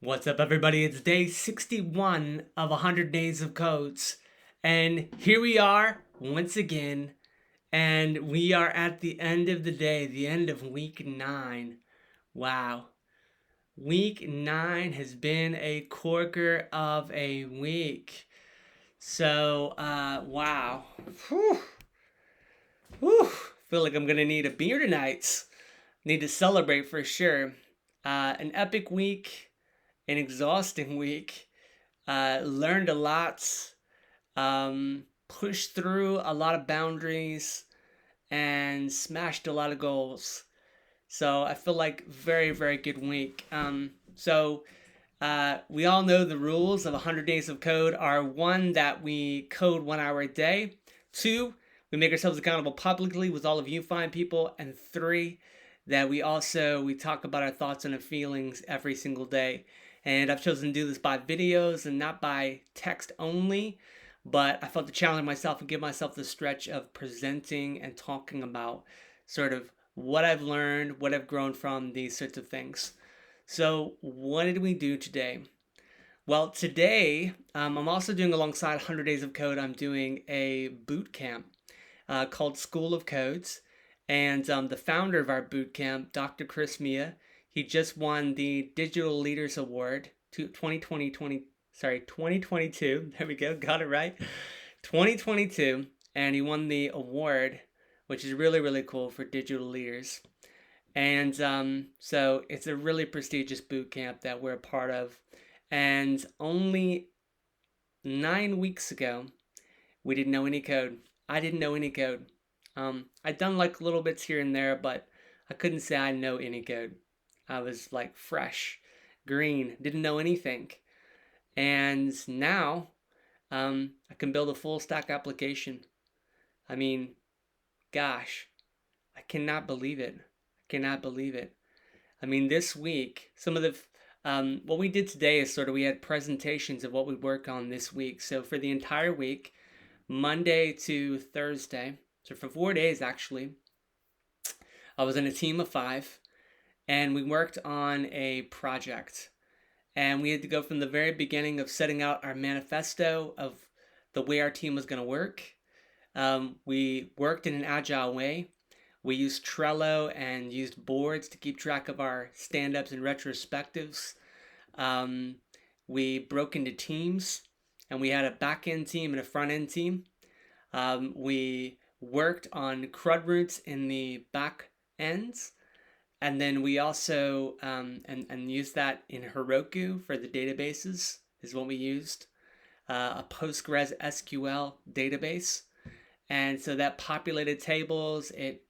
What's up, everybody? It's day 61 of 100 Days of Codes. And here we are once again. And we are at the end of the day, the end of week 9. Wow. Week 9 has been a corker of a week. So, wow. Whew. Whew. Feel like I'm going to need a beer tonight. Need to celebrate for sure. An epic week, an exhausting week. Learned a lot, pushed through a lot of boundaries, and smashed a lot of goals. So I feel like very, very good week. We all know the rules of 100 Days of Code are one, that we code 1 hour a day, two, we make ourselves accountable publicly with all of you fine people, and three, that we talk about our thoughts and our feelings every single day. And I've chosen to do this by videos and not by text only, but I felt to challenge myself and give myself the stretch of presenting and talking about sort of what I've learned, what I've grown from these sorts of things. So, what did we do today? Well, today I'm also doing, alongside 100 Days of Code, I'm doing a boot camp called School of Codes. And the founder of our boot camp, Dr. Chris Mia, he just won the Digital Leaders Award 2022. There we go, got it right. 2022, and he won the award, which is really, really cool for digital leaders. And so it's a really prestigious boot camp that we're a part of. And only 9 weeks ago, we didn't know any code. I didn't know any code. I'd done like little bits here and there, but I couldn't say I know any code. I was like fresh, green, didn't know anything. And now I can build a full stack application. I mean, gosh, I cannot believe it. Cannot believe it. I mean, this week, some of the what we did today is sort of, we had presentations of what we work on this week. So for the entire week, Monday to Thursday, so for 4 days actually, I was in a team of 5, and we worked on a project. And we had to go from the very beginning of setting out our manifesto of the way our team was going to work. We worked in an agile way. We used Trello and used boards to keep track of our stand-ups and retrospectives. We broke into teams, and we had a back-end team and a front-end team. We worked on CRUD roots in the back ends, and then we also and used that in Heroku for the databases, is what we used. A Postgres SQL database. And so that populated tables, it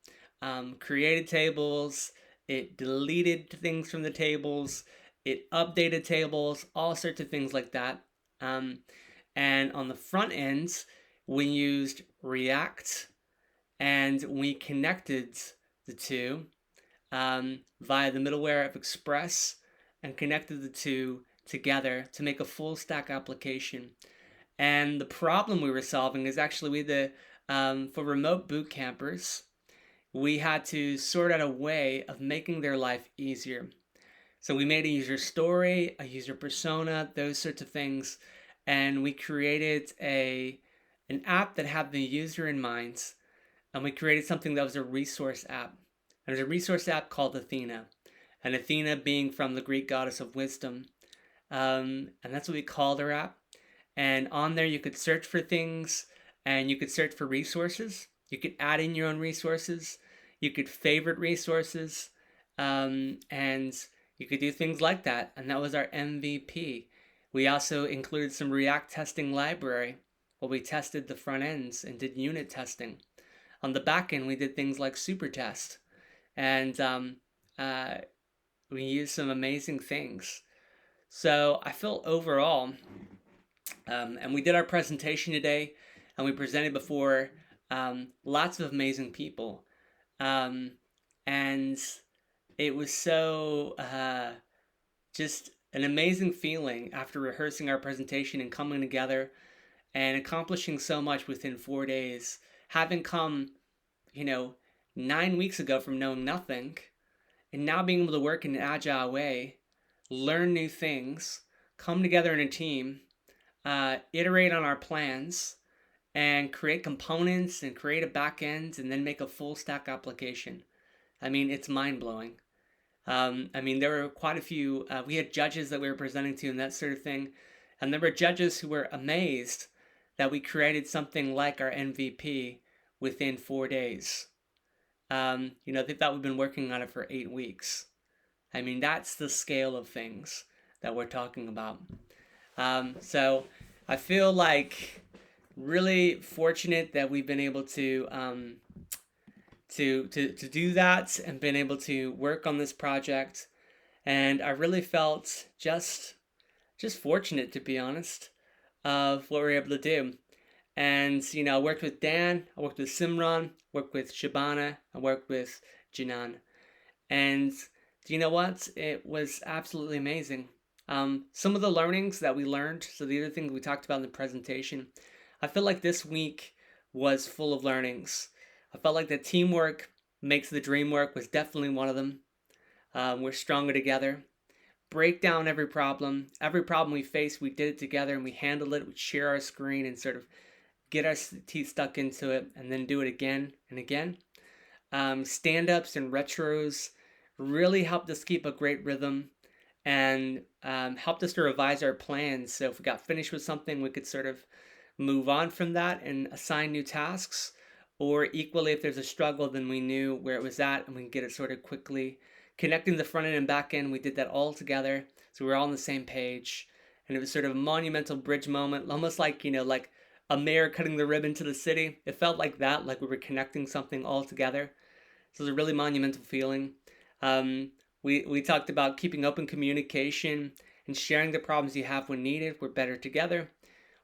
created tables, it deleted things from the tables, it updated tables, all sorts of things like that. And on the front ends, we used React, and we connected the two via the middleware of Express, and connected the two together to make a full stack application. And the problem we were solving is actually, for remote boot campers, we had to sort out a way of making their life easier. So we made a user story, a user persona, those sorts of things, and we created an app that had the user in mind, and we created something that was a resource app. And there's a resource app called Athena, and Athena being from the Greek goddess of wisdom, and that's what we called our app. And on there, you could search for things, and you could search for resources. You could add in your own resources. You could favorite resources, and you could do things like that. And that was our MVP. We also included some React testing library, where we tested the front ends and did unit testing. On the back end, we did things like Supertest, and we used some amazing things. So I feel overall, and we did our presentation today, and we presented before lots of amazing people. And it was so just an amazing feeling after rehearsing our presentation and coming together and accomplishing so much within 4 days. Having come, 9 weeks ago from knowing nothing, and now being able to work in an agile way learn new things, come together in a team, iterate on our plans, and create components and create a back end and then make a full stack application. I mean, it's mind blowing. I mean, there were quite a few, we had judges that we were presenting to and that sort of thing. And there were judges who were amazed that we created something like our MVP within 4 days. They thought we've been working on it for 8 weeks. I mean, that's the scale of things that we're talking about. So I feel like really fortunate that we've been able to do that and been able to work on this project. And I really felt just fortunate, to be honest, of what we were able to do. And I worked with Dan, I worked with Simran, worked with Shabana, I worked with Janan. And do you know what? It was absolutely amazing. Some of the learnings that we learned, so the other things we talked about in the presentation, I feel like this week was full of learnings. I felt like the teamwork makes the dream work was definitely one of them. We're stronger together. Break down every problem. Every problem we faced, we did it together and we handled it. We'd share our screen and sort of get our teeth stuck into it and then do it again and again. Stand-ups and retros really helped us keep a great rhythm and helped us to revise our plans. So if we got finished with something, we could sort of move on from that and assign new tasks. Or equally, if there's a struggle, then we knew where it was at and we can get it sorted quickly. Connecting the front end and back end, we did that all together. So we were all on the same page. And it was sort of a monumental bridge moment, almost like, like a mayor cutting the ribbon to the city. It felt like that, like we were connecting something all together. So it was a really monumental feeling. We talked about keeping open communication and sharing the problems you have when needed. We're better together.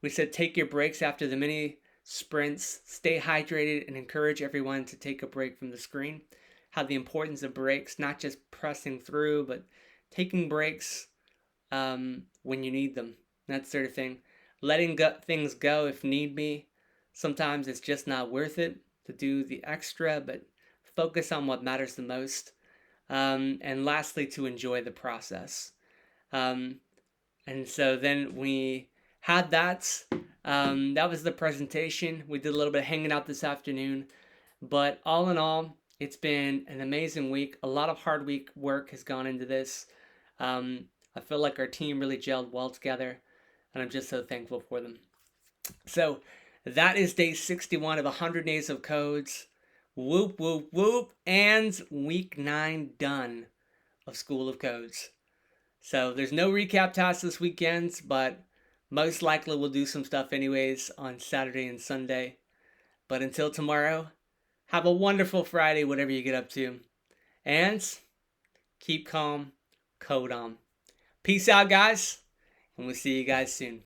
We said take your breaks after the mini sprints, stay hydrated, and encourage everyone to take a break from the screen. How the importance of breaks, not just pressing through, but taking breaks when you need them, that sort of thing. Letting things go if need be. Sometimes it's just not worth it to do the extra, but focus on what matters the most. And lastly, to enjoy the process. And so then we had that. That was the presentation. We did a little bit of hanging out this afternoon. But all in all, it's been an amazing week. A lot of hard work has gone into this. I feel like our team really gelled well together, and I'm just so thankful for them. So that is day 61 of 100 Days of Codes. Whoop, whoop, whoop. And week 9 done of School of Codes. So there's no recap task this weekend, but most likely we'll do some stuff anyways on Saturday and Sunday. But until tomorrow, have a wonderful Friday, whatever you get up to. And keep calm, code on. Peace out, guys, and we'll see you guys soon.